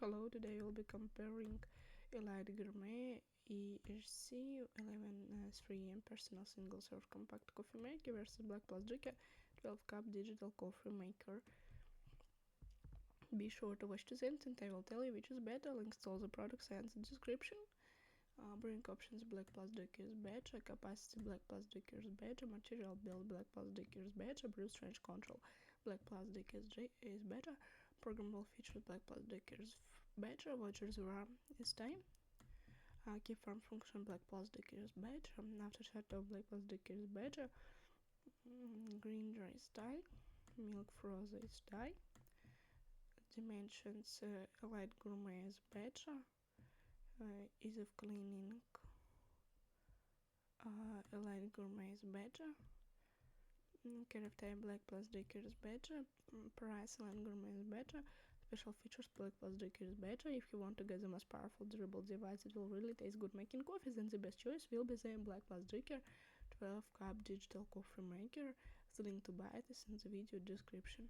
Hello, today we'll be comparing Elite Gourmet EHC113M personal single serve compact coffee maker versus BLACK+DECKER 12 cup digital coffee maker. Be sure to watch to the end and I will tell you which is better. Links to all the products and the description. Brewing options: BLACK+DECKER is better, capacity BLACK+DECKER is better, material build BLACK+DECKER is better, brews range control BLACK+DECKER is better, programmable features BLACK+DECKER is better, watch reservoir is time, keep farm function BLACK+DECKER is better, after shutdown BLACK+DECKER is better, green dry is die, milk frozen is die, dimensions Elite Gourmet is better, ease of cleaning Elite Gourmet is better, care of time BLACK+DECKER is better, price Elite Gourmet is better, special features BLACK+DECKER is better. If you want to get the most powerful durable device that will really taste good making coffee, then the best choice will be the BLACK+DECKER 12 cup digital coffee maker. The link to buy it is in the video description.